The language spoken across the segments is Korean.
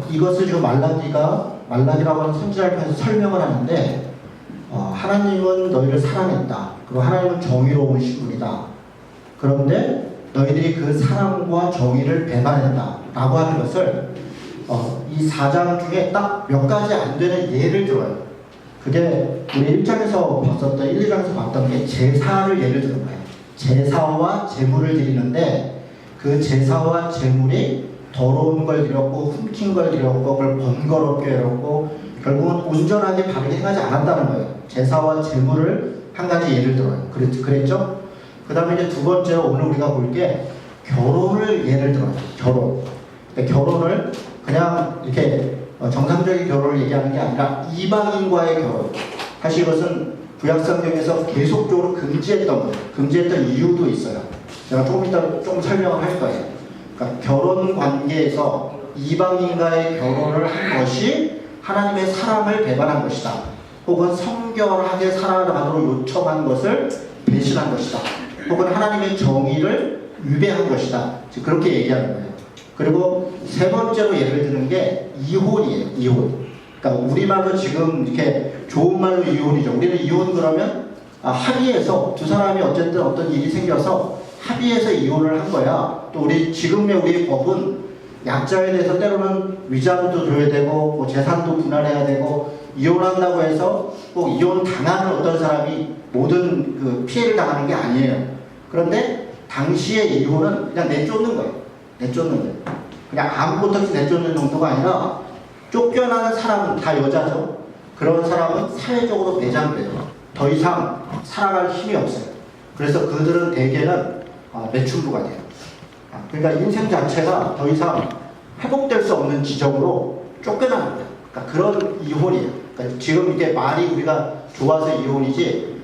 이것을 지금 말라기라고 하는 선지자를 통해서 설명을 하는데, 하나님은 너희를 사랑했다. 그리고 하나님은 정의로운 신분이다. 그런데 너희들이 그 사랑과 정의를 배반했다. 라고 하는 것을 이 4장 중에 딱 몇 가지 안 되는 예를 들어요. 그게 우리 1장에서 봤었던, 1, 2장에서 봤던 게 제사를 예를 드는 거예요. 제사와 제물을 드리는데 그 제사와 제물이 더러운 걸 드렸고 훔친 걸 드렸고 그걸 번거롭게 드렸고 결국은 온전하게 바르게 행하지 않았다는 거예요. 제사와 제물을 한 가지 예를 들어요. 그랬죠? 그 다음에 이제 두 번째로 오늘 우리가 볼 게 결혼을 예를 들어요. 결혼. 결혼을 그냥 이렇게 정상적인 결혼을 얘기하는 게 아니라 이방인과의 결혼. 사실 이것은 구약성경에서 계속적으로 금지했던 거예요. 금지했던 이유도 있어요. 제가 조금 이따 좀 설명을 할 거예요. 그러니까 결혼 관계에서 이방인과의 결혼을 한 것이 하나님의 사랑을 배반한 것이다. 혹은 성결하게 살아가도록 요청한 것을 배신한 것이다. 혹은 하나님의 정의를 위배한 것이다. 그렇게 얘기하는 거예요. 그리고 세 번째로 예를 드는 게 이혼이에요. 이혼. 그러니까 우리말로 지금 이렇게 좋은 말로 이혼이죠. 우리는 이혼 그러면 합의해서 두 사람이 어쨌든 어떤 일이 생겨서 합의해서 이혼을 한 거야. 또 지금의 우리 법은 약자에 대해서 때로는 위자료도 줘야 되고 뭐 재산도 분할해야 되고 이혼한다고 해서 꼭 이혼 당하는 어떤 사람이 모든 그 피해를 당하는 게 아니에요. 그런데 당시의 이혼은 그냥 내쫓는 거예요. 내쫓는 거예요. 그냥 아무것도 없이 내쫓는 정도가 아니라 쫓겨나는 사람은 다 여자죠. 그런 사람은 사회적으로 매장돼요. 더 이상 살아갈 힘이 없어요. 그래서 그들은 대개는 매춘부가 돼요. 그러니까 인생 자체가 더 이상 회복될 수 없는 지점으로 쫓겨나는 거예요. 그러니까 그런 이혼이에요. 그러니까 지금 이게 말이 우리가 좋아서 이혼이지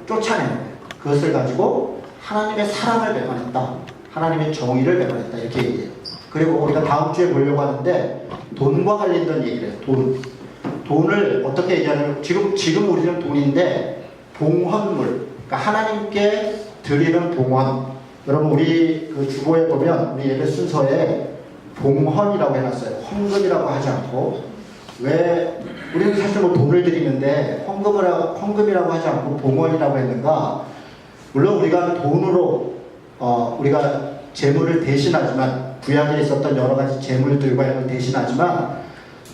쫓아내는 거예요. 그것을 가지고 하나님의 사랑을 배반했다. 하나님의 정의를 배반했다. 이렇게 얘기해요. 그리고 우리가 다음 주에 보려고 하는데 돈과 관련된 얘기를 해요. 돈을 어떻게 얘기하냐면 지금 우리는 돈인데 봉헌물. 그러니까 하나님께 드리는 봉헌. 여러분 우리 그 주보에 보면 우리 예배 순서에 봉헌이라고 해놨어요. 헌금이라고 하지 않고. 왜 우리는 사실 뭐 돈을 드리는데 헌금이라고 하지 않고 봉헌이라고 했는가? 물론 우리가 돈으로 우리가 재물을 대신하지만 구약에 있었던 여러 가지 재물들과 이런 걸 대신하지만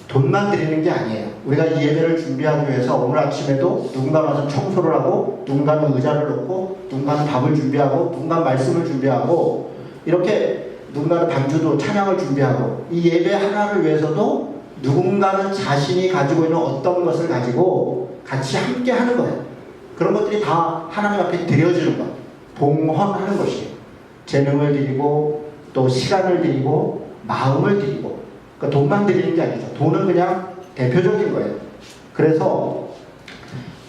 돈만 드리는 게 아니에요. 우리가 이 예배를 준비하기 위해서 오늘 아침에도 누군가 와서 청소를 하고 누군가는 의자를 놓고 누군가는 밥을 준비하고 누군가는 말씀을 준비하고 이렇게 누군가는 반주도 찬양을 준비하고 이 예배 하나를 위해서도 누군가는 자신이 가지고 있는 어떤 것을 가지고 같이 함께 하는 거예요. 그런 것들이 다 하나님 앞에 드려지는 거예요. 봉헌하는 것이에요. 재능을 드리고 또 시간을 드리고 마음을 드리고 그러니까 돈만 드리는 게 아니죠. 돈은 그냥 대표적인 거예요. 그래서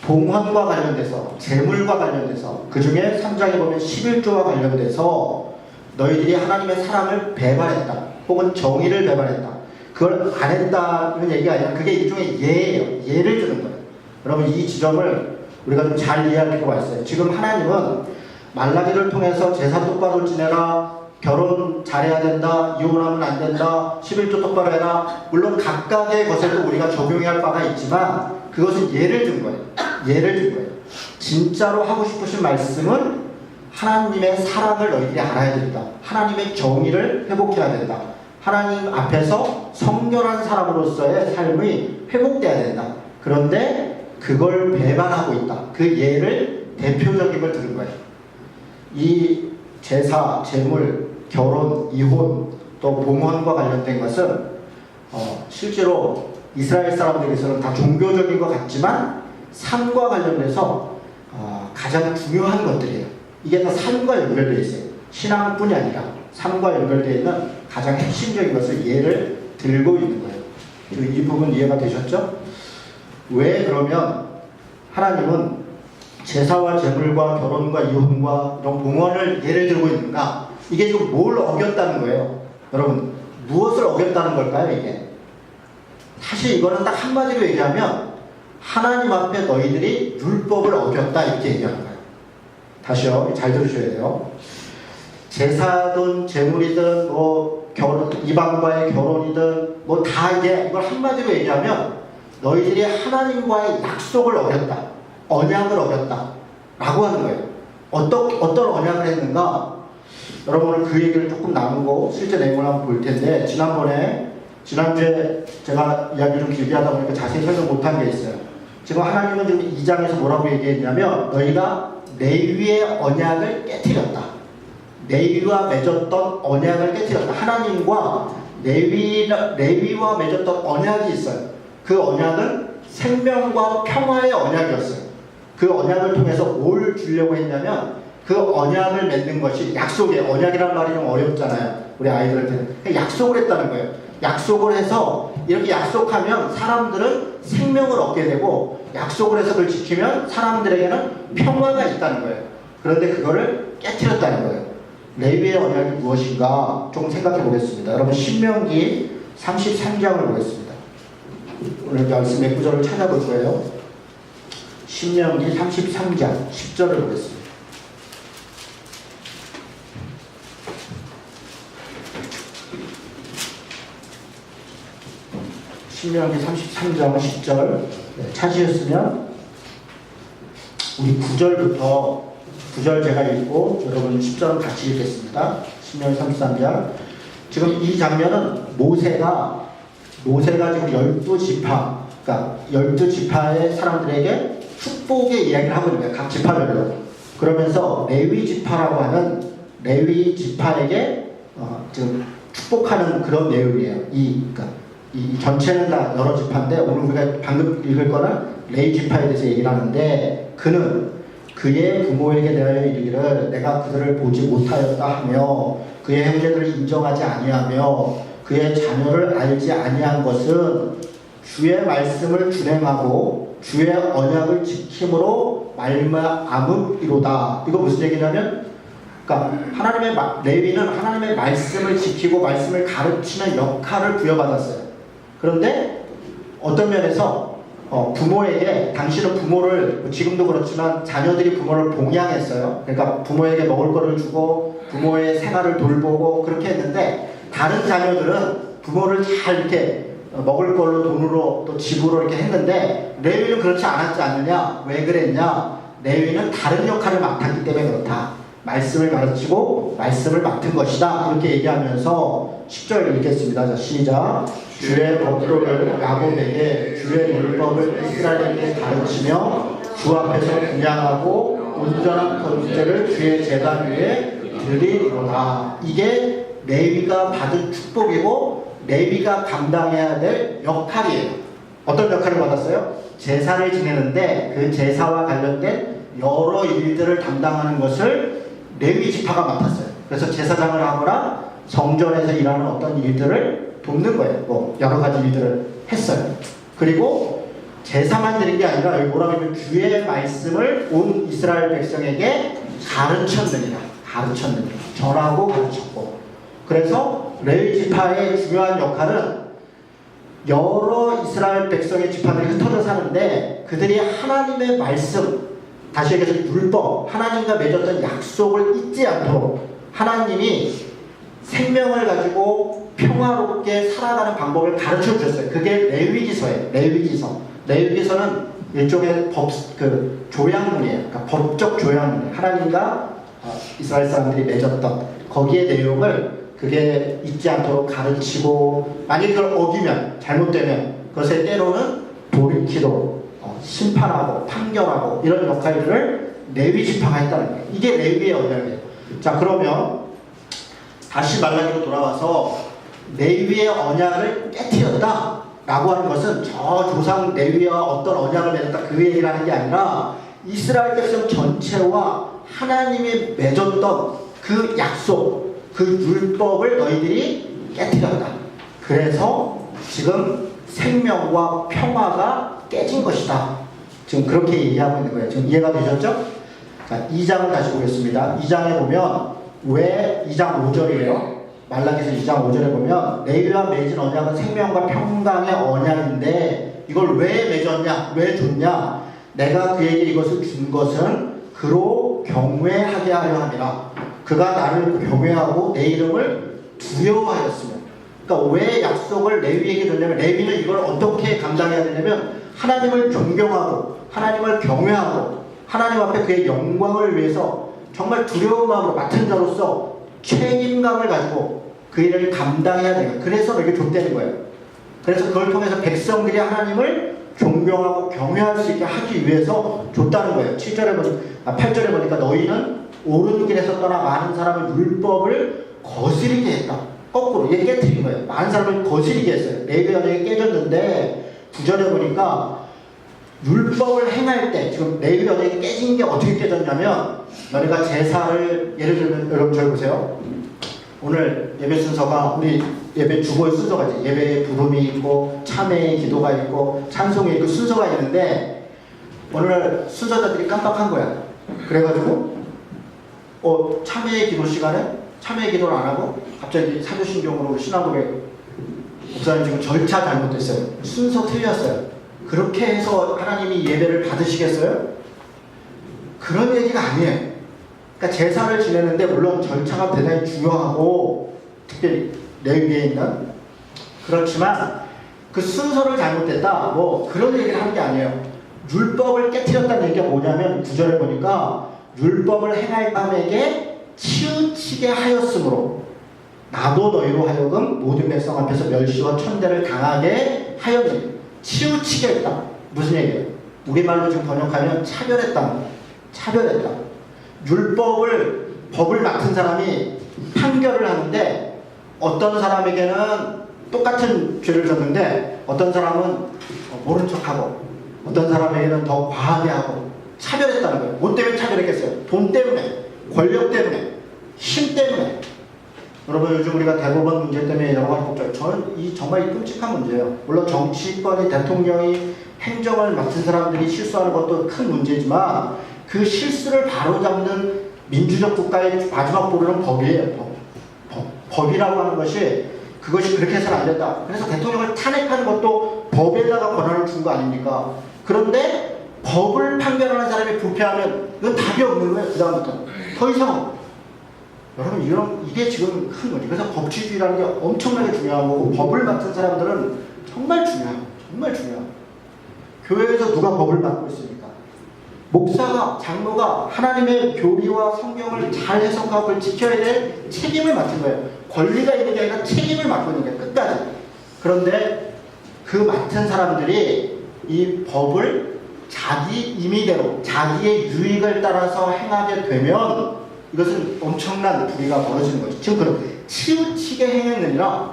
봉헌과 관련돼서 재물과 관련돼서 그 중에 3장에 보면 11조와 관련돼서 너희들이 하나님의 사랑을 배반했다. 혹은 정의를 배반했다. 그걸 안 했다는 얘기가 아니라 그게 일종의 예예요. 예를 드는 거예요. 여러분 이 지점을 우리가 좀 잘 이해할 필요가 있어요. 지금 하나님은 말라기를 통해서 제사 똑바로 지내라, 결혼 잘해야 된다, 이혼하면 안 된다, 11조 똑바로 해라. 물론 각각의 것에도 우리가 적용해야 할 바가 있지만 그것은 예를 든 거예요. 예를 든 거예요. 진짜로 하고 싶으신 말씀은 하나님의 사랑을 너희들이 알아야 된다. 하나님의 정의를 회복해야 된다. 하나님 앞에서 성결한 사람으로서의 삶이 회복돼야 된다. 그런데 그걸 배반하고 있다. 그 예를 대표적인 걸 들은 거예요. 이 제사, 제물, 결혼, 이혼, 또 봉헌과 관련된 것은 실제로 이스라엘 사람들에게서는 다 종교적인 것 같지만 삶과 관련돼서 가장 중요한 것들이에요. 이게 다 삶과 연결되어 있어요. 신앙뿐이 아니라 삶과 연결되어 있는 가장 핵심적인 것을 예를 들고 있는 거예요. 이 부분 이해가 되셨죠? 왜 그러면 하나님은 제사와 제물과 결혼과 이혼과 이런 봉헌을 예를 들고 있는가? 이게 지금 뭘 어겼다는 거예요? 여러분 무엇을 어겼다는 걸까요 이게? 사실 이거는 딱 한마디로 얘기하면 하나님 앞에 너희들이 율법을 어겼다 이렇게 얘기하는 거예요. 다시요. 잘 들으셔야 돼요. 제사든 제물이든 뭐 이방과의 결혼이든 뭐 다 이게 이걸 한마디로 얘기하면 너희들이 하나님과의 약속을 어겼다, 언약을 어겼다 라고 하는 거예요. 어떤 언약을 했는가? 여러분 오늘 그 얘기를 조금 나누고 실제 내용을 한번 볼 텐데, 지난주에 제가 이야기를 좀 길게 하다 보니까 자세히 설명 못한 게 있어요. 지금 하나님은 지금 2장에서 뭐라고 얘기했냐면 너희가 레위의 언약을 깨뜨렸다. 레위와 맺었던 언약을 깨뜨렸다. 하나님과 레위와 맺었던 언약이 있어요. 그 언약은 생명과 평화의 언약이었어요. 그 언약을 통해서 뭘 주려고 했냐면 그 언약을 맺는 것이 약속이에요. 언약이란 말이 좀 어렵잖아요. 우리 아이들한테는. 약속을 했다는 거예요. 약속을 해서 이렇게 약속하면 사람들은 생명을 얻게 되고, 약속을 해서 그걸 지키면 사람들에게는 평화가 있다는 거예요. 그런데 그거를 깨뜨렸다는 거예요. 레위의 언약이 무엇인가 조금 생각해 보겠습니다. 여러분 신명기 33장을 보겠습니다. 오늘 말씀 몇 구절을 찾아볼 거예요. 신명기 33장 10절을 보겠습니다. 신명기 33장 10절 찾으셨으면 우리 9절 제가 읽고 여러분 10절은 같이 읽겠습니다. 신명기 33장. 지금 이 장면은 모세가 지금 12지파, 그러니까 12지파의 사람들에게 축복의 이야기를 하고 있는 거예요. 각 지파별로. 그러면서 레위 지파라고 하는 레위 지파에게 지금 축복하는 그런 내용이에요. 그러니까 이 전체는 다 여러 지파인데 오늘 우리가 방금 읽을 거는 레위 지파에 대해서 얘기를 하는데, 그는 그의 부모에게 대하여 이르기를 내가 그들을 보지 못하였다 하며 그의 형제들을 인정하지 아니하며 그의 자녀를 알지 아니한 것은 주의 말씀을 준행하고 주의 언약을 지킴으로 말미암음이로다. 이거 무슨 얘기냐면, 그러니까 레위는 하나님의 말씀을 지키고 말씀을 가르치는 역할을 부여받았어요. 그런데 어떤 면에서 부모에게, 당신은 부모를, 지금도 그렇지만 자녀들이 부모를 봉양했어요. 그러니까 부모에게 먹을 거를 주고 부모의 생활을 돌보고 그렇게 했는데, 다른 자녀들은 부모를 잘 이렇게 먹을 걸로 돈으로 또 집으로 이렇게 했는데 레위는 그렇지 않았지 않느냐? 왜 그랬냐? 레위는 다른 역할을 맡았기 때문에 그렇다. 말씀을 가르치고 말씀을 맡은 것이다. 이렇게 얘기하면서 10절 읽겠습니다. 자, 시작. 주의 법도를 야곱에게 주의 율법을 이스라엘에게 가르치며 주 앞에서 분양하고 온전한 번제를 주의 제단 위에 드리리로다. 이게 레위가 받은 축복이고 레위가 감당해야 될 역할이에요. 어떤 역할을 받았어요? 제사를 지내는데 그 제사와 관련된 여러 일들을 담당하는 것을 레위 지파가 맡았어요. 그래서 제사장을 하거나 성전에서 일하는 어떤 일들을 돕는 거예요. 뭐 여러 가지 일들을 했어요. 그리고 제사만 드린 게 아니라 여기 뭐라고 하면 주의 말씀을 온 이스라엘 백성에게 가르쳤느니라. 전하고 가르쳤고. 그래서 레위 지파의 중요한 역할은 여러 이스라엘 백성의 지파들이 흩어져 사는데 그들이 하나님의 말씀, 다시 얘기해서 율법, 하나님과 맺었던 약속을 잊지 않도록 하나님이 생명을 가지고 평화롭게 살아가는 방법을 가르쳐 주셨어요. 그게 레위기서예요. 레위기서는 일종의 조약문이에요. 그러니까 법적 조약문이에요. 하나님과 이스라엘 사람들이 맺었던 거기에 내용을 그게 잊지 않도록 가르치고, 만약에 그걸 어기면, 잘못되면 그것에 때로는 돌이키도록 심판하고 판결하고 이런 역할들을 레위 지파가 했다는 거예요. 이게 레위의 언약이에요. 자, 그러면 다시 말라기로 돌아와서 레위의 언약을 깨뜨렸다 라고 하는 것은 저 조상 레위와 어떤 언약을 맺었다 그 얘기를 하는 게 아니라 이스라엘 백성 전체와 하나님이 맺었던 그 약속, 그 율법을 너희들이 깨뜨렸다. 그래서 지금 생명과 평화가 깨진 것이다. 지금 그렇게 얘기하고 있는 거예요. 지금 이해가 되셨죠? 자, 2장을 다시 보겠습니다. 2장에 보면 왜 2장 5절이에요? 말라기서 2장 5절에 보면 레위와 맺은 언약은 생명과 평강의 언약인데 이걸 왜 맺었냐? 왜 줬냐? 내가 그에게 이것을 준 것은 그로 경외하게 하려 함이라. 그가 나를 경외하고 내 이름을 두려워하였으며. 그러니까 왜 약속을 레위에게 줬냐면 레위는 이걸 어떻게 감당해야 되냐면 하나님을 존경하고 하나님을 경외하고 하나님 앞에 그의 영광을 위해서 정말 두려운 마음으로 맡은 자로서 책임감을 가지고 그 일을 감당해야 돼요. 그래서 너에게 줬다는 거예요. 그래서 그걸 통해서 백성들이 하나님을 존경하고 경외할 수 있게 하기 위해서 줬다는 거예요. 8절에 보니까 너희는 옳은 길에서 떠나 많은 사람의 율법을 거스리게 했다. 거꾸로 얘 깨뜨린 거예요. 많은 사람을 거스리게 했어요. 레위 언약이 깨졌는데 9절에 보니까 율법을 행할 때 지금 레위 언약이 깨진 게 어떻게 깨졌냐면 너희가 제사를 예를 들면 여러분 저기 보세요. 오늘 예배 순서가 우리 예배 주보의 순서가 있지. 예배에 부름이 있고 참회의 기도가 있고 찬송이 있고 순서가 있는데 오늘 순서자들이 깜빡한 거야. 그래가지고 참회의 기도 시간에 참회의 기도를 안 하고 갑자기 사도신경으로 신앙고백 목사님 지금 절차 잘못됐어요. 순서 틀렸어요. 그렇게 해서 하나님이 예배를 받으시겠어요? 그런 얘기가 아니에요. 그러니까 제사를 지내는데 물론 절차가 대단히 중요하고 특별히 레위기에 있는 그렇지만 그 순서를 잘못했다 뭐 그런 얘기를 하는 게 아니에요. 율법을 깨트렸다는 얘기가 뭐냐면 9절에 보니까 율법을 행할 사람에게 치우치게 하였으므로 나도 너희로 하여금 모든 백성 앞에서 멸시와 천대를 당하게 하였니. 치우치게 했다. 무슨 얘기예요? 우리말로 지금 번역하면 차별했다. 차별했다. 법을 맡은 사람이 판결을 하는데 어떤 사람에게는 똑같은 죄를 졌는데 어떤 사람은 모른 척하고 어떤 사람에게는 더 과하게 하고 차별했다는 거예요. 뭐 때문에 차별했겠어요? 돈 때문에, 권력 때문에, 힘 때문에. 여러분 요즘 우리가 대법원 문제 때문에 여러 가지 걱정. 저는 정말 끔찍한 문제예요. 물론 정치권이 대통령이 행정을 맡은 사람들이 실수하는 것도 큰 문제지만 그 실수를 바로잡는 민주적 국가의 마지막 보루는 법이에요. 법이라고 하는 것이 그것이 그렇게 해서는 안 된다. 그래서 대통령을 탄핵하는 것도 법에다가 권한을 준 거 아닙니까? 그런데 법을 판결하는 사람이 부패하면 이건 답이 없는 거예요. 그 다음부터 더 이상 여러분 이게 지금 큰 문제. 그래서 법치주의라는 게 엄청나게 중요한 거고 법을 맡은 사람들은 정말 중요해요. 정말 중요해요. 교회에서 누가 법을 맡고 있습니까? 목사가, 장로가 하나님의 교리와 성경을 잘 해석하고 그걸 지켜야 될 책임을 맡은 거예요. 권리가 있는 게 아니라 책임을 맡고 있는 거예요. 끝까지. 그런데 그 맡은 사람들이 이 법을 자기 임의대로 자기의 유익을 따라서 행하게 되면 이것은 엄청난 불의가 벌어지는 거죠. 지금 그런 치우치게 행했느니라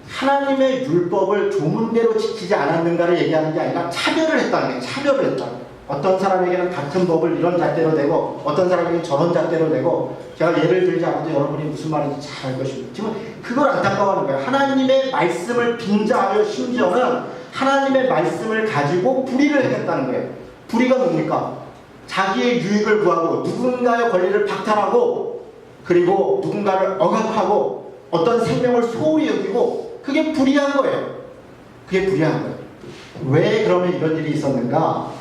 하나님의 율법을 조문대로 지키지 않았는가를 얘기하는 게 아니라 차별을 했다는 거예요. 차별을 했다는 거예요. 어떤 사람에게는 같은 법을 이런 잣대로 내고 어떤 사람에게는 저런 잣대로 내고 제가 예를 들지 않아도 여러분이 무슨 말인지 잘 알 것입니다. 지금 그걸 안타까워하는 거예요. 하나님의 말씀을 빙자하여 심지어는 하나님의 말씀을 가지고 불의를 행했다는 거예요. 불의가 뭡니까? 자기의 유익을 구하고 누군가의 권리를 박탈하고 그리고 누군가를 억압하고 어떤 생명을 소홀히 여기고 그게 불의한 거예요. 그게 불의한 거예요. 왜 그러면 이런 일이 있었는가?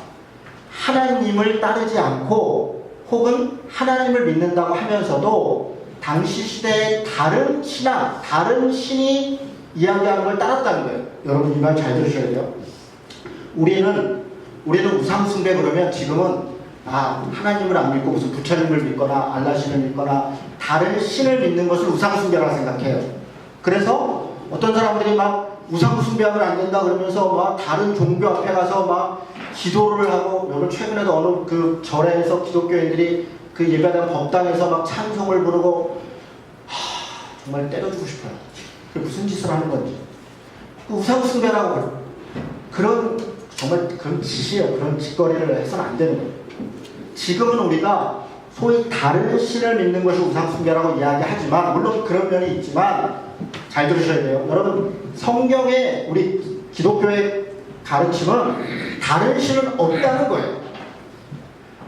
하나님을 따르지 않고 혹은 하나님을 믿는다고 하면서도 당시 시대의 다른 신앙, 다른 신이 이야기하는 걸 따랐다는 거예요. 여러분 이 말 잘 들으셔야 돼요. 우리는 우상숭배 그러면 지금은 하나님을 안 믿고 무슨 부처님을 믿거나 알라신을 믿거나 다른 신을 믿는 것을 우상숭배라고 생각해요. 그래서 어떤 사람들이 막 우상숭배하면 안 된다 그러면서 막 다른 종교 앞에 가서 막 기도를 하고 여러분 최근에도 어느 그 절에서 기독교인들이 그 예배당 법당에서 막 찬송을 부르고 정말 때려주고 싶어요. 그게 무슨 짓을 하는 건지. 그 우상숭배라고 그런 정말 그런 짓이에요. 그런 짓거리를 해서는 안 되는 거예요. 지금은 우리가 소위 다른 신을 믿는 것이 우상숭배라고 이야기하지만 물론 그런 면이 있지만 잘 들으셔야 돼요. 여러분 성경에 우리 기독교의 가르침은 다른 신은 없다는 거예요.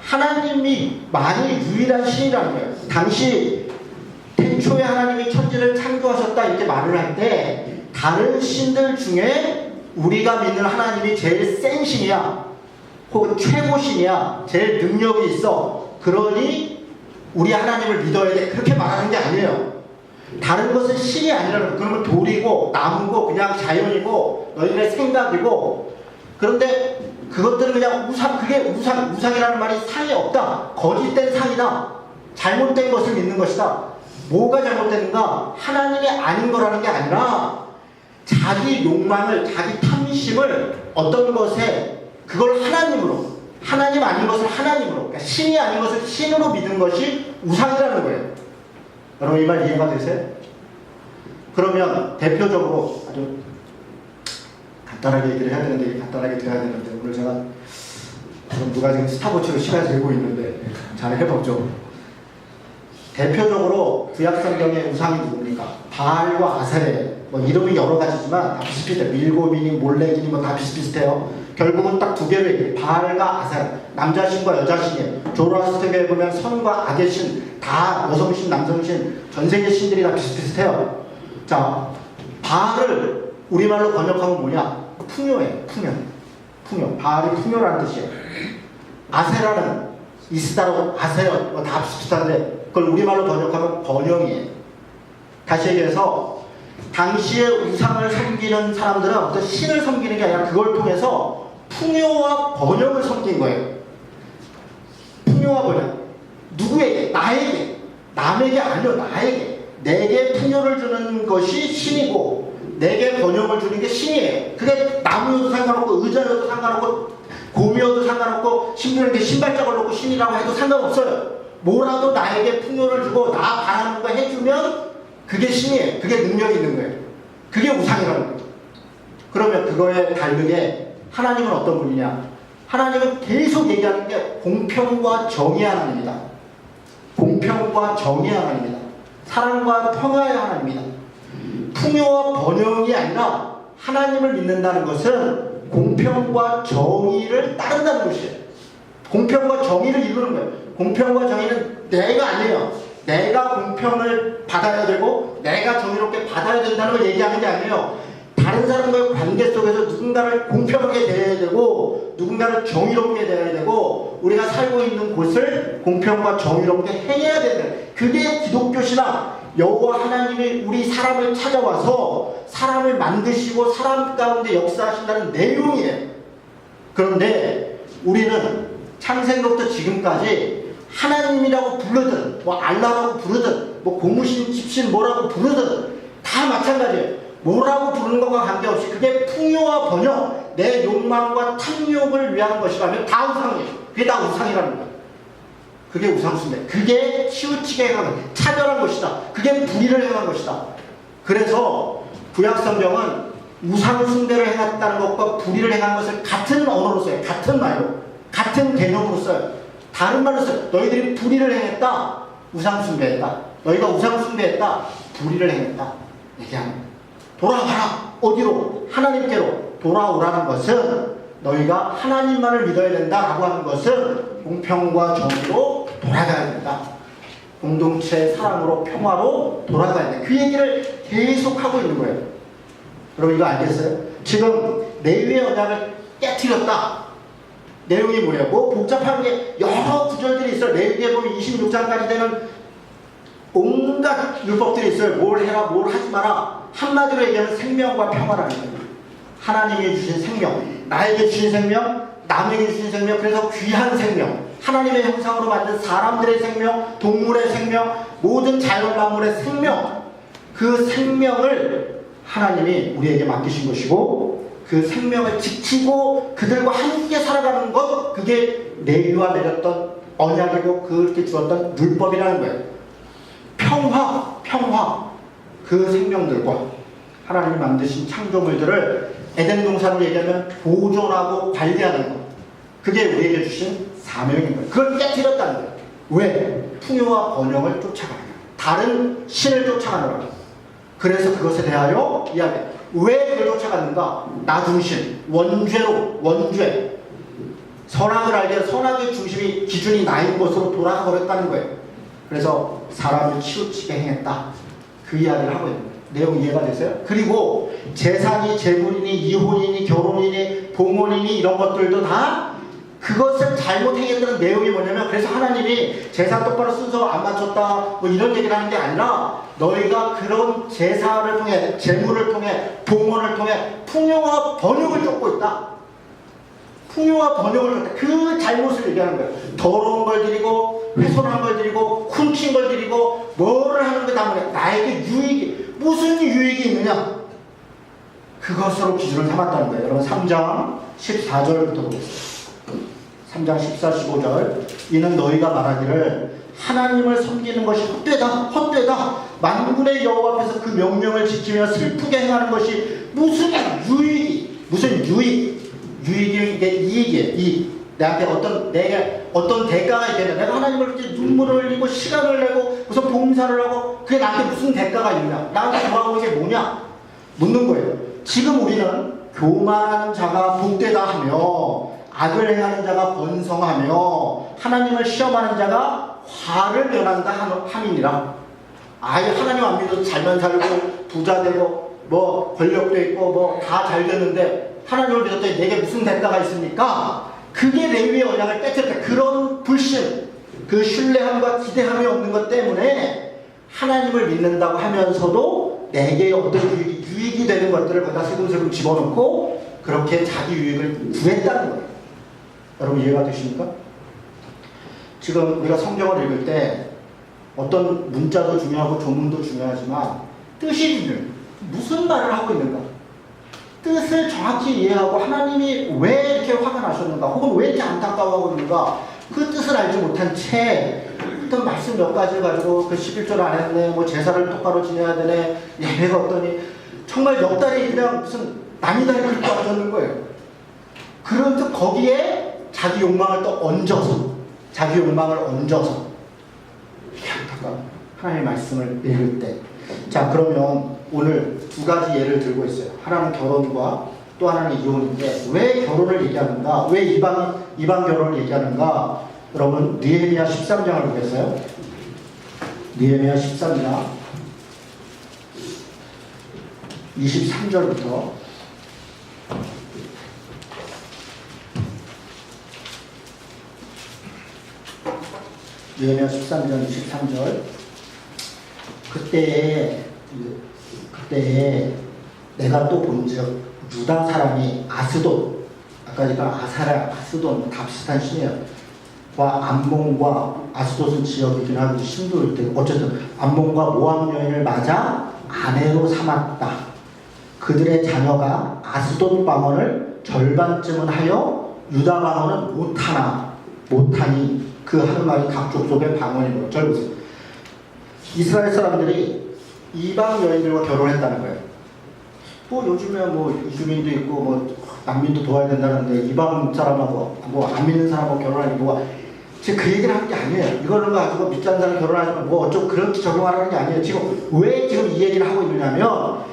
하나님이 만일 유일한 신이라는 거예요. 당시 태초에 하나님이 천지를 창조하셨다 이렇게 말을 할 때 다른 신들 중에 우리가 믿는 하나님이 제일 센 신이야 혹은 최고신이야 제일 능력이 있어 그러니 우리 하나님을 믿어야 돼 그렇게 말하는 게 아니에요. 다른 것은 신이 아니라는 거예요. 그러면 돌이고 나무고 그냥 자연이고 너희들의 생각이고, 그런데 그것들은 그냥 우상, 그게 우상이라는 말이 상이 없다. 거짓된 상이다. 잘못된 것을 믿는 것이다. 뭐가 잘못됐는가? 하나님이 아닌 거라는 게 아니라 자기 욕망을, 자기 탐심을 어떤 것에 그걸 하나님으로, 하나님 아닌 것을 하나님으로, 그러니까 신이 아닌 것을 신으로 믿는 것이 우상이라는 거예요. 여러분 이 말 이해가 되세요? 그러면 대표적으로 아주 간단하게 얘기를 해야 되는데, 간단하게 드려야 되는데, 오늘 제가 지금 누가 지금 스타워치로 시간 재고 있는데 잘 해보죠. 대표적으로 구약성경의 우상이 누굽니까? 바알과 아세레, 뭐 이름이 여러 가지지만 다 비슷비슷해요. 밀고민이 몰렉이니 뭐 다 비슷비슷해요. 결국은 딱 두 개로 얘기해요. 바알과 아세레, 남자신과 여자신이에요. 조로아스터교에 보면 선과 악의 신, 다 여성신, 남성신, 전 세계 신들이 다 비슷비슷해요. 자, 바알을 우리말로 번역하면 뭐냐? 풍요예요. 풍요. 바알이 풍요라는 뜻이에요. 아세라는 이스다로 아세요. 뭐 다 비슷한데 그걸 우리말로 번역하면 번영이에요. 다시 얘기해서 당시에 우상을 섬기는 사람들은 어떤 신을 섬기는 게 아니라 그걸 통해서 풍요와 번영을 섬긴 거예요. 풍요와 번영. 누구에게? 나에게. 남에게 아니요. 나에게. 내게 풍요를 주는 것이 신이고 내게 번영을 주는 게 신이에요. 그게 나무여도 상관없고 의자여도 상관없고 곰이어도 상관없고 심지어 신발짝을 놓고 신이라고 해도 상관없어요. 뭐라도 나에게 풍요를 주고 나 바라는 거 해주면 그게 신이에요. 그게 능력이 있는 거예요. 그게 우상이라는 거예요. 그러면 그거에 다르게 하나님은 어떤 분이냐? 하나님은 계속 얘기하는 게 공평과 정의의 하나님이다. 공평과 정의의 하나님이다. 사랑과 평화의 하나님이다. 풍요와 번영이 아니라 하나님을 믿는다는 것은 공평과 정의를 따른다는 것이에요. 공평과 정의를 이루는 거예요. 공평과 정의는 내가 아니에요. 내가 공평을 받아야 되고 내가 정의롭게 받아야 된다는 걸 얘기하는 게 아니에요. 다른 사람과의 관계 속에서 누군가를 공평하게 대해야 되고 누군가를 정의롭게 대해야 되고 우리가 살고 있는 곳을 공평과 정의롭게 행해야 된다. 그게 기독교 신앙. 여호와 하나님이 우리 사람을 찾아와서 사람을 만드시고 사람 가운데 역사하신다는 내용이에요. 그런데 우리는 창세기부터 지금까지 하나님이라고 부르든 뭐 알라라고 부르든 뭐 고무신 집신 뭐라고 부르든 다 마찬가지예요. 뭐라고 부르는 것과 관계없이 그게 풍요와 번영, 내 욕망과 탐욕을 위한 것이라면 다 우상이에요. 그게 다 우상이라는 거예요. 그게 우상숭배. 그게 치우치게 행한 것, 차별한 것이다. 그게 불의를 행한 것이다. 그래서 구약성경은 우상숭배를 행했다는 것과 불의를 행한 것을 같은 언어로 써요. 같은 말로. 같은 개념으로 써요. 다른 말로 써요. 너희들이 불의를 행했다. 우상숭배했다. 너희가 우상숭배했다. 불의를 행했다. 얘기하는 거예요. 돌아가라. 어디로? 하나님께로 돌아오라는 것은 너희가 하나님만을 믿어야 된다라고 하는 것은 공평과 정의로 돌아가야 된다. 공동체 사랑으로 평화로 돌아가야 된다. 그 얘기를 계속하고 있는 거예요. 여러분 이거 알겠어요? 지금 레위의 언약을 깨트렸다. 내용이 뭐냐고? 복잡한 게 여러 구절들이 있어요. 레위기에 보면 26장까지 되는 온갖 율법들이 있어요. 뭘 해라, 뭘 하지 마라. 한마디로 얘기하면 생명과 평화라는 거예요. 하나님이 주신 생명, 나에게 주신 생명, 남에게 주신 생명, 그래서 귀한 생명, 하나님의 형상으로 만든 사람들의 생명, 동물의 생명, 모든 자연만물의 생명, 그 생명을 하나님이 우리에게 맡기신 것이고 그 생명을 지키고 그들과 함께 살아가는 것, 그게 레위와 맺었던 언약이고 그렇게 주었던 율법이라는 거예요. 평화, 그 생명들과 하나님이 만드신 창조물들을 에덴 동산으로 얘기하면 보존하고 관리하는 것, 그게 우리에게 주신 사명인 거예요. 그걸 깨뜨렸다는 거예요. 왜? 풍요와 번영을 쫓아가는 거예요. 다른 신을 쫓아가는 거예요. 그래서 그것에 대하여 이야기해요. 왜 그걸 쫓아갔는가? 나 중심, 원죄, 선악을 알게 해서 선악의 중심이 기준이 나인 것으로 돌아가 버렸다는 거예요. 그래서 사람을 치우치게 행했다. 그 이야기를 하고 있는 거예요. 내용 이해가 되세요? 그리고 재산이 재물이니 이혼이니 결혼이니 봉헌이니 이런 것들도 다 그것을 잘못 행했다는 내용이 뭐냐면, 그래서 하나님이 제사 똑바로 순서 안 맞췄다 뭐 이런 얘기를 하는 게 아니라, 너희가 그런 제사를 통해, 제물을 통해, 봉헌을 통해 풍요와 번영을 쫓고 있다. 풍요와 번영을 쫓고 있다. 그 잘못을 얘기하는 거예요. 더러운 걸 드리고 훼손한 걸 드리고 훔친 걸 드리고 뭐를 하는 게 다 뭐냐, 나에게 유익이, 무슨 유익이 있느냐, 그것으로 기준을 삼았다는 거예요. 여러분 3장 14절부터 보겠습니다. 3장 14, 15절. 이는 너희가 말하기를 하나님을 섬기는 것이 헛되다, 헛되다. 만군의 여호와 앞에서 그 명령을 지키며 슬프게 행하는 것이 무슨 유익이, 무슨 유익이, 이게 이익이에요. 이익. 내게 어떤 대가가 있겠냐. 내가 하나님을 이렇게 눈물을 흘리고 시간을 내고 무슨 봉사를 하고, 그게 나한테 무슨 대가가 있냐, 나한테 돌아오는 게 뭐냐 묻는 거예요. 지금 우리는 교만한 자가 복되다 하며 악을 행하는 자가 번성하며 하나님을 시험하는 자가 화를 면한다 함이니라. 아예 하나님 안 믿어도 잘만 살고 부자 되고 뭐 권력도 있고 뭐 다 잘 되는데 하나님을 믿었더니 내게 무슨 대가가 있습니까? 그게 레위의 언약을 깨뜨렸다. 그런 불신, 그 신뢰함과 기대함이 없는 것 때문에 하나님을 믿는다고 하면서도 내게 어떤 유익이 되는 것들을 거기다 세금세금 집어넣고 그렇게 자기 유익을 구했다는 거예요. 여러분 이해가 되십니까? 지금 우리가 성경을 읽을 때 어떤 문자도 중요하고 조문도 중요하지만 뜻이 중요해요. 무슨 말을 하고 있는가? 뜻을 정확히 이해하고 하나님이 왜 이렇게 화가 나셨는가, 혹은 왜 이렇게 안타까워하고 있는가, 그 뜻을 알지 못한 채 어떤 말씀 몇 가지를 가지고 그 11조를 안 했네, 뭐 제사를 똑바로 지내야 되네, 예배가 어떠니, 정말 몇 달이 그냥 무슨 남이 다리 긁고 앉았는 거예요. 그런데 거기에 자기 욕망을 또 얹어서, 자기 욕망을 얹어서, 이게 안타까워. 하나님의 말씀을 읽을 때. 자, 그러면 오늘 두 가지 예를 들고 있어요. 하나는 결혼과 또 하나는 이혼인데, 왜 결혼을 얘기하는가, 왜 이방 결혼을 얘기하는가. 여러분 느헤미야 13장을 보겠어요. 느헤미야 13장 23절부터 느헤미야 13장 23절. 그때에 내가 또 본즉 유다 사람이 아스돗, 아까 제가 아스돈 다 비슷한 신이에요. 와 암몬과 아스돗은 지역이긴 하고 신도일 때, 어쨌든 암몬과 모압 여인을 맞아 아내로 삼았다. 그들의 자녀가 아스돗 방언을 절반쯤은 하여 유다 방언은 못하니 그 하는 말이 각 족속의 방언이므로. 절 보세요. 이스라엘 사람들이 이방 여인들과 결혼했다는 거예요. 뭐 요즘에 뭐 이주민도 있고 뭐 난민도 도와야 된다는데 이방 사람하고 뭐 안 믿는 사람하고 결혼하는 게 뭐가, 지금 그 얘기를 하는 게 아니에요. 이걸로 가지고 믿지 않는 사람 결혼하면 뭐 어쩌고 그렇게 적용하라는 게 아니에요. 지금 왜 지금 이 얘기를 하고 있느냐면,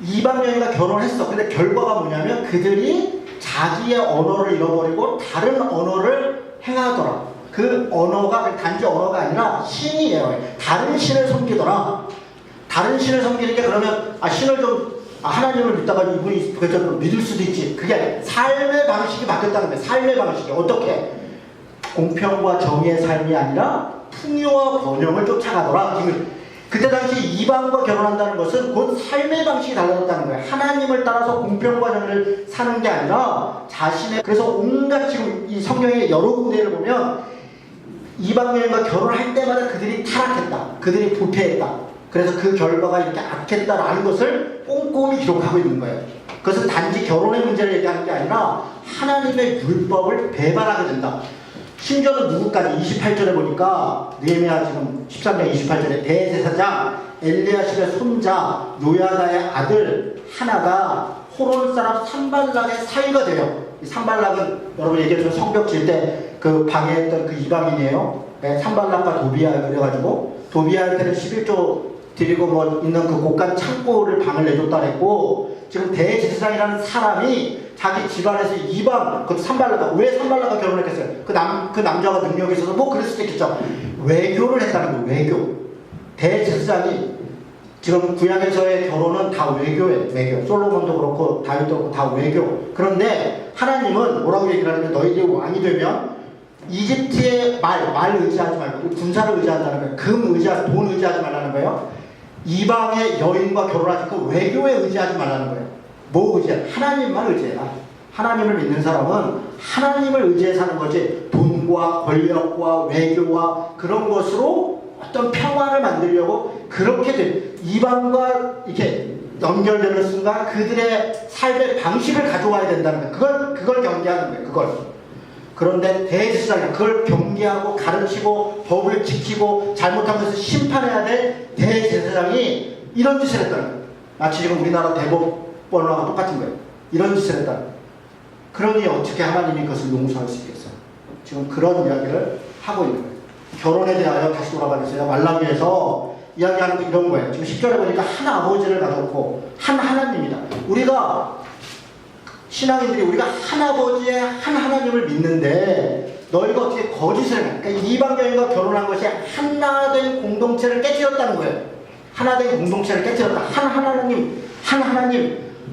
이방 여인과 결혼했어. 근데 결과가 뭐냐면 그들이 자기의 언어를 잃어버리고 다른 언어를 행하더라. 그 언어가 단지 언어가 아니라 신이에요. 다른 신을 섬기더라. 다른 신을 섬기는 게, 그러면 신을 좀 하나님을 믿다가 이분이 그래서 믿을 수도 있지. 그게 삶의 방식이 바뀌었다는 거예요. 삶의 방식이 어떻게? 공평과 정의의 삶이 아니라 풍요와 번영을 쫓아가더라. 그때 당시 이방과 결혼한다는 것은 곧 삶의 방식이 달라졌다는 거예요. 하나님을 따라서 공평과 정의를 사는 게 아니라 자신의, 그래서 온갖 지금 이 성경의 여러 군데를 보면 이방 여인과 결혼할 때마다 그들이 타락했다, 그들이 부패했다, 그래서 그 결과가 이렇게 악했다라는 것을 꼼꼼히 기록하고 있는 거예요. 그것은 단지 결혼의 문제를 얘기하는 게 아니라 하나님의 율법을 배반하게 된다. 심지어는 누구까지 28절에 보니까, 느헤미야 지금 13장 28절에 대제사장 엘리야십의 손자 요야다의 아들 하나가 호론 사람 산발락의 사위가 돼요. 이 산발락은 여러분 얘기했던 성벽 질 때 그 방해했던 그 이방인이에요. 네, 산발락과 도비야, 그래가지고 도비야한테는 11조 드리고 뭐 있는 그 곳간 창고를 방을 내줬다 그랬고, 지금 대제사장이라는 사람이 자기 집안에서 이방, 그 산발락과, 왜 산발락과 결혼했겠어요? 그 남자가 능력이 있어서 뭐 그럴 수도 있겠죠. 외교를 했다는 거예요. 외교. 대제사장이 지금 구약에서의 결혼은 다 외교예요. 외교. 솔로몬도 그렇고 다윗도 그렇고 다 외교. 그런데 하나님은 뭐라고 얘기를 하냐면 너희들이 왕이 되면 이집트의 말 의지하지 말고 군사를 의지한다는 거예요. 돈 의지하지 말라는 거예요. 이방의 여인과 결혼하지 그 외교에 의지하지 말라는 거예요. 뭐 의지해? 하나님만 의지해라. 하나님을 믿는 사람은 하나님을 의지해 사는 거지 돈과 권력과 외교와 그런 것으로 어떤 평화를 만들려고 그렇게 돼. 이방과 이렇게 연결되는 순간 그들의 삶의 방식을 가져와야 된다는 거예요. 그걸 경계하는 거예요. 그걸. 그런데 대제사장 그걸 경계하고 가르치고 법을 지키고 잘못한 것을 심판해야 될 대제사장이 이런 짓을 했다는 거예요. 마치 지금 우리나라 대법원하고 똑같은 거예요. 이런 짓을 했다는 거예요. 그러니 어떻게 하나님이 그것을 용서할 수 있겠어요? 지금 그런 이야기를 하고 있는 거예요. 결혼에 대하여 다시 돌아가겠어요. 말라기에서 이야기하는 게 이런 거예요. 지금 10절에 보니까 한 아버지를 가졌고 한 하나님이다. 우리가 신앙인들이 우리가 한 아버지의 한 하나님을 믿는데 너희가 어떻게 거짓을 해? 그러니까 이방 여인과 결혼한 것이 하나된 공동체를 깨뜨렸다는 거예요. 하나된 공동체를 깨뜨렸다. 한 하나님,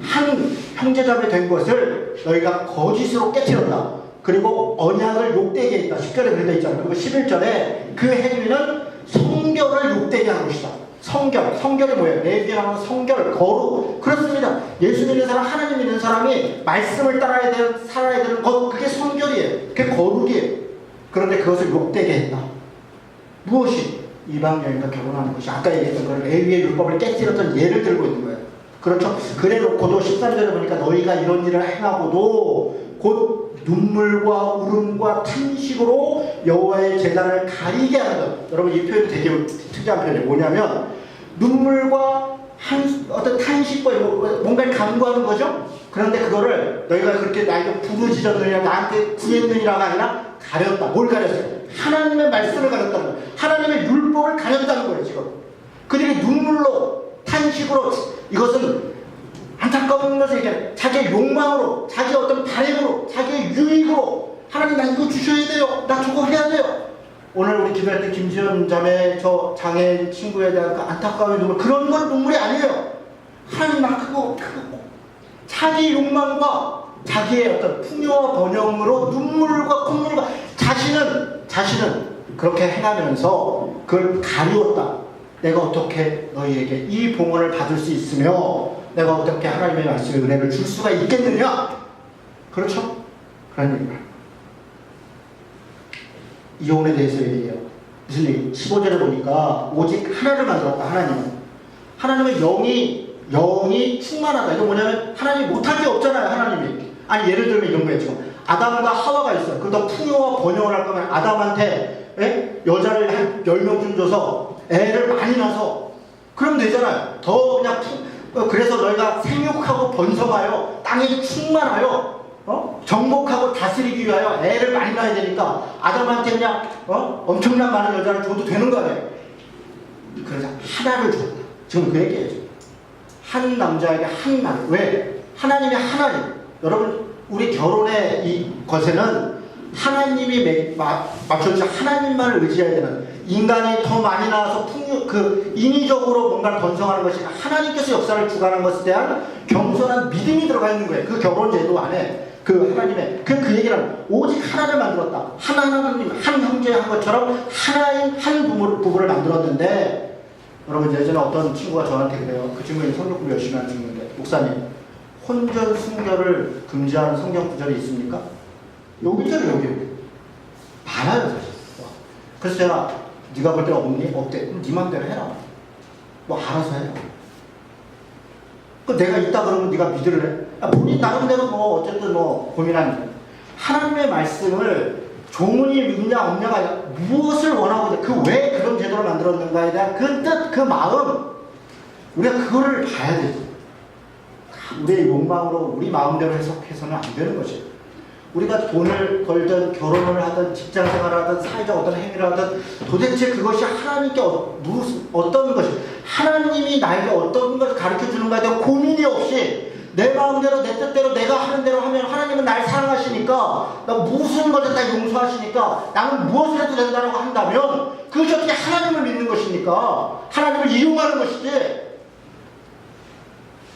한 형제자매 된 것을 너희가 거짓으로 깨뜨렸다. 그리고 언약을 욕되게 했다. 10절에 그렇게 되어 있잖아요. 그리고 11절에 그 행위는 성결을 욕되게 하는 것이다. 성결이 뭐예요? 레위기라는 성결, 거룩. 그렇습니다. 예수 믿는 사람, 하나님 믿는 사람이 말씀을 따라야 되는, 살아야 되는 것, 그게 성결이에요. 그게 거룩이에요. 그런데 그것을 욕되게 했다. 무엇이? 이방 여인과 결혼하는 것이. 아까 얘기했던 그 레위의 율법을 깨뜨렸던 예를 들고 있는 거예요. 그렇죠? 그래 놓고도 13절에 보니까 너희가 이런 일을 행하고도 곧 눈물과 울음과 탄식으로 여호와의 제단을 가리게 하는 것. 여러분 이 표현이 되게 특이한 표현이에요. 뭐냐면 눈물과 어떤 탄식과 뭔가를 강구하는 거죠. 그런데 그거를 너희가 그렇게 나에게 부르짖었느냐 나한테 구했느냐가 아니라 가렸다. 뭘 가렸어요? 하나님의 말씀을 가렸다는 거예요. 하나님의 율법을 가렸다는 거예요. 지금 그들이 눈물로 탄식으로 이것은 안타까운 것을 얘기해요. 자기의 욕망으로, 자기의 어떤 바램으로, 자기의 유익으로 하나님 나 이거 주셔야 돼요. 나 저거 해야 돼요. 오늘 우리 기도할 때 김지연 자매 저 장애 친구에 대한 그 안타까운 눈물 그런 건 눈물이 아니에요. 하나님 나 그거 자기 욕망과 자기의 어떤 풍요와 번영으로 눈물과 콧물과 자신은 그렇게 행하면서 그걸 가리웠다. 내가 어떻게 너희에게 이 봉헌을 받을 수 있으며 내가 어떻게 하나님의 말씀에 은혜를 줄 수가 있겠느냐? 그렇죠? 그런 얘기가. 이혼에 대해서 얘기해요. 무슨 얘기? 15절에 보니까 오직 하나를 만들었다. 하나님은 영이 충만하다. 이거 뭐냐면 하나님이 못할 게 없잖아요. 하나님이. 아니 예를 들면 이런 거예요. 지금 아담과 하와가 있어요. 그러다 풍요와 번영을 할 거면 아담한테 여자를 한 10명쯤 줘서 애를 많이 낳아서 그러면 되잖아요. 더 그냥 그래서 너희가 생육하고 번성하여 땅에 충만하여 정복하고 다스리기 위하여 애를 많이 낳아야 되니까 아담한테 그냥 엄청난 많은 여자를 줘도 되는 거 아니에요. 그래서 하나를 줬다. 지금 그 얘기예요. 한 남자에게 한 남. 왜? 하나님이 하나님. 여러분 우리 결혼의 이 것에는 하나님이 맞춰주신 하나님만을 의지해야 되는 인간이 더 많이 나와서 인위적으로 뭔가를 번성하는 것이 하나님께서 역사를 주관하는 것에 대한 겸손한 믿음이 들어가 있는 거예요. 그 결혼 제도 안에 그 하나님의 그 얘기는 오직 하나를 만들었다. 하나님 한 형제 한 것처럼 하나인 한 부부를 만들었는데 여러분 예전에 어떤 친구가 저한테 그래요. 그 친구는 성경 공부 열심히 하는 친구인데 목사님 혼전 순결을 금지하는 성경 구절이 있습니까? 여기 있잖아요. 여기 많아요 사실. 그래서 제가 네가 볼 때는 없니? 없대. 그럼 네 맘대로 해라. 뭐 알아서 해라. 내가 있다 그러면 네가 믿으래. 본인 나름대로 뭐 어쨌든 뭐 고민하는 하나님의 말씀을 조문이 믿냐 없냐가 아니라 무엇을 원하고 왜 그런 제도를 만들었는가에 대한 그 뜻, 그 마음 우리가 그거를 봐야 돼. 우리의 욕망으로 우리 마음대로 해석해서는 안 되는 거지. 우리가 돈을 벌든 결혼을 하든 직장생활을 하든 사회적 어떤 행위를 하든 도대체 그것이 하나님께 어떤 것이 하나님이 나에게 어떤 것을 가르쳐주는가에 대한 고민이 없이 내 마음대로 내 뜻대로 내가 하는 대로 하면 하나님은 날 사랑하시니까 나 무슨 것을 다 용서하시니까 나는 무엇을 해도 된다고 한다면 그것이 어떻게 하나님을 믿는 것입니까? 하나님을 이용하는 것이지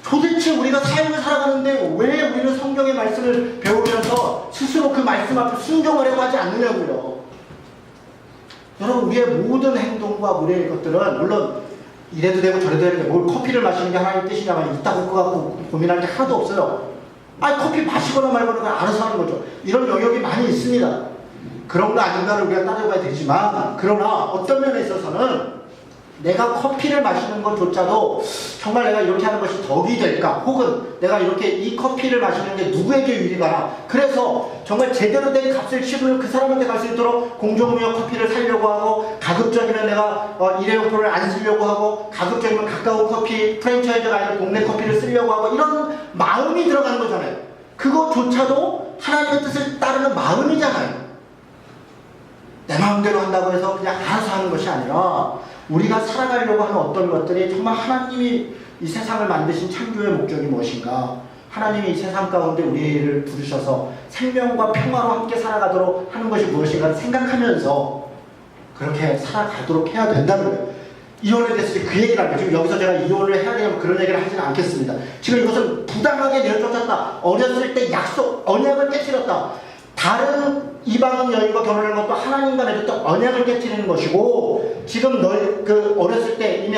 도대체 우리가 삶을 살아가는데 왜 우리는 성경의 말씀을 배우면서 스스로 그 말씀 앞에 순종하려고 하지 않느냐고요. 여러분, 우리의 모든 행동과 우리의 것들은 물론 이래도 되고 저래도 되는데 뭘 커피를 마시는 게 하나님의 뜻이냐면 이따 볼 것 같고 고민할 게 하나도 없어요. 아니, 커피 마시거나 말거나 그냥 알아서 하는 거죠. 이런 영역이 많이 있습니다. 그런 거 아닌가를 우리가 따져봐야 되지만, 그러나 어떤 면에 있어서는 내가 커피를 마시는 것조차도 정말 내가 이렇게 하는 것이 덕이 될까, 혹은 내가 이렇게 이 커피를 마시는 게 누구에게 유리가나, 그래서 정말 제대로 된 값을 치르는 그 사람한테 갈 수 있도록 공정무역 커피를 사려고 하고, 가급적이면 내가 일회용품을 안 쓰려고 하고, 가급적이면 가까운 커피, 프랜차이즈가 아니라 동네 커피를 쓰려고 하고, 이런 마음이 들어가는 거잖아요. 그것조차도 하나님의 뜻을 따르는 마음이잖아요. 내 마음대로 한다고 해서 그냥 알아서 하는 것이 아니라 우리가 살아가려고 하는 어떤 것들이 정말 하나님이 이 세상을 만드신 창조의 목적이 무엇인가, 하나님이 이 세상 가운데 우리를 부르셔서 생명과 평화로 함께 살아가도록 하는 것이 무엇인가 생각하면서 그렇게 살아가도록 해야 된다는 거예요. 이혼에 대해서 그 얘기를 하는 거예요. 지금 여기서 제가 이혼을 해야 되냐면 그런 얘기를 하지는 않겠습니다. 지금 이것은 부당하게 내쫓았다, 어렸을 때 약속, 언약을 깨뜨렸다, 다른 이방 여인과 결혼하는 것도 하나님과 맺었던 언약을 깨뜨리는 것이고, 지금 너희 어렸을 때 이미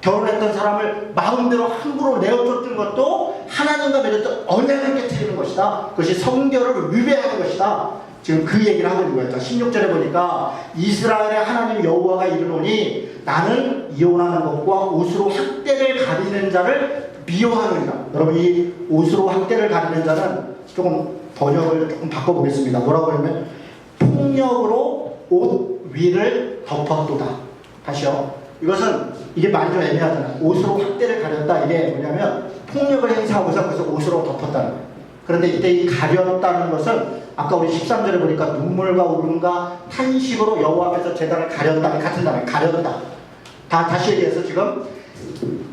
결혼했던 사람을 마음대로 함부로 내어쫓는 것도 하나님과 맺었던 언약을 깨뜨리는 것이다. 그것이 성결을 위배하는 것이다. 지금 그 얘기를 하고 있는 거예요. 16절에 보니까 이스라엘의 하나님 여호와가 이르노니 나는 이혼하는 것과 옷으로 학대를 가리는 자를 미워하느니라. 여러분, 이 옷으로 학대를 가리는 자는 조금 번역을 조금 바꿔보겠습니다. 뭐라고 하냐면 폭력으로 옷 위를 덮었도다. 다시요. 이게 말이 좀 애매하잖아요. 옷으로 학대를 가렸다. 이게 뭐냐면 폭력을 행사하고서 그래서 옷으로 덮었다는 거예요. 그런데 이때 이 가렸다는 것은 아까 우리 13절에 보니까 눈물과 울음과 탄식으로 여호와 앞에서 제단을 가렸다. 같은 단어예요. 가렸다. 다시 얘기해서 지금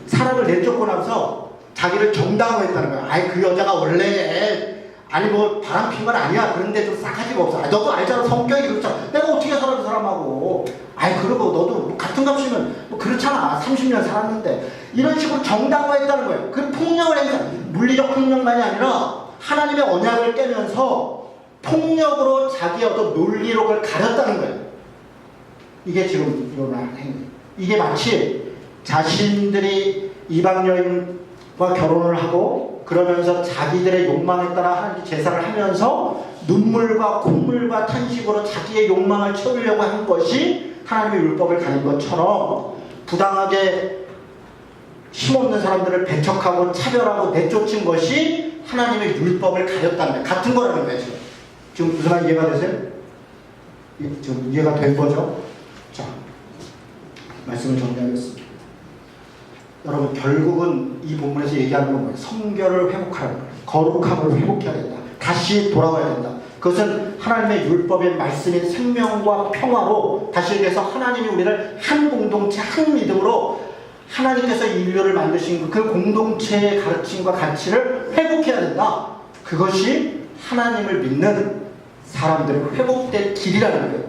사람을 내쫓고 나서 자기를 정당화고 했다는 거예요. 아이, 그 여자가 원래 뭐 바람 핀 건 아니야. 그런데 좀 싸가지가 없어. 너도 알잖아, 성격이 그렇잖아. 내가 어떻게 살아 그 사람하고. 그러고 너도 같은 값이면 뭐 그렇잖아. 30년 살았는데. 이런 식으로 정당화했다는 거예요. 그 폭력을 행사, 물리적 폭력만이 아니라 하나님의 언약을 깨면서 폭력으로 자기의 어떤 논리로 그걸 가렸다는 거예요. 이게 지금 일어난 행위. 이게 마치 자신들이 이방 여인과 결혼을 하고 그러면서 자기들의 욕망에 따라 하나님께 제사를 하면서 눈물과 콧물과 탄식으로 자기의 욕망을 채우려고 한 것이 하나님의 율법을 가린 것처럼, 부당하게 힘없는 사람들을 배척하고 차별하고 내쫓은 것이 하나님의 율법을 가렸다는 거예요. 같은 거라는 거예요. 지금 무슨 말 이해가 되세요? 지금 이해가 된 거죠? 자, 말씀을 정리하겠습니다. 여러분, 결국은 이 본문에서 얘기하는 건 뭐예요? 성결을 회복하는 거예요. 거룩함을 회복해야 된다. 다시 돌아와야 된다. 그것은 하나님의 율법의 말씀인 생명과 평화로, 다시 얘기해서 하나님이 우리를 한 공동체, 한 믿음으로 하나님께서 인류를 만드신 그 공동체의 가르침과 가치를 회복해야 된다. 그것이 하나님을 믿는 사람들의 회복될 길이라는 거예요.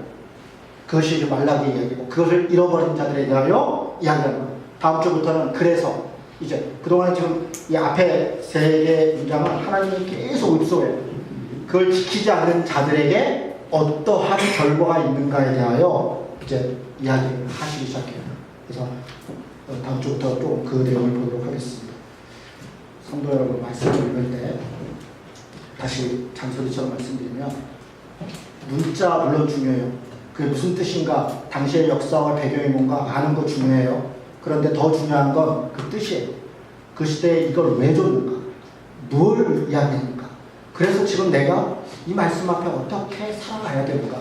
그것이 이제 말라기 이야기고, 그것을 잃어버린 자들에 대하여 이야기하는 거예요. 다음 주부터는 그래서 이제 그동안 지금 이 앞에 세 개의 문장은 하나님이 계속 읍소해요. 그걸 지키지 않는 자들에게 어떠한 결과가 있는가에 대하여 이제 이야기를 하시기 시작해요. 그래서 다음 주부터 좀 그 내용을 보도록 하겠습니다. 성도 여러분, 말씀을 읽을 때 다시 잔소리처럼 말씀드리면, 문자 물론 중요해요. 그게 무슨 뜻인가, 당시의 역사와 배경이 뭔가 아는 거 중요해요. 그런데 더 중요한 건 그 뜻이에요. 그 시대에 이걸 왜 줬는가, 뭘 이야기했는가, 그래서 지금 내가 이 말씀 앞에 어떻게 살아가야 되는가,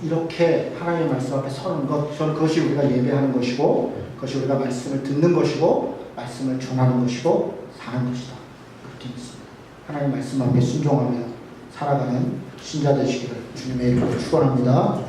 이렇게 하나님의 말씀 앞에 서는 것, 저는 그것이 우리가 예배하는 것이고, 그것이 우리가 말씀을 듣는 것이고, 말씀을 전하는 것이고, 사는 것이다. 그렇게 믿습니다. 하나님 말씀 앞에 순종하며 살아가는 신자 되시기를 주님의 이름으로 축원합니다.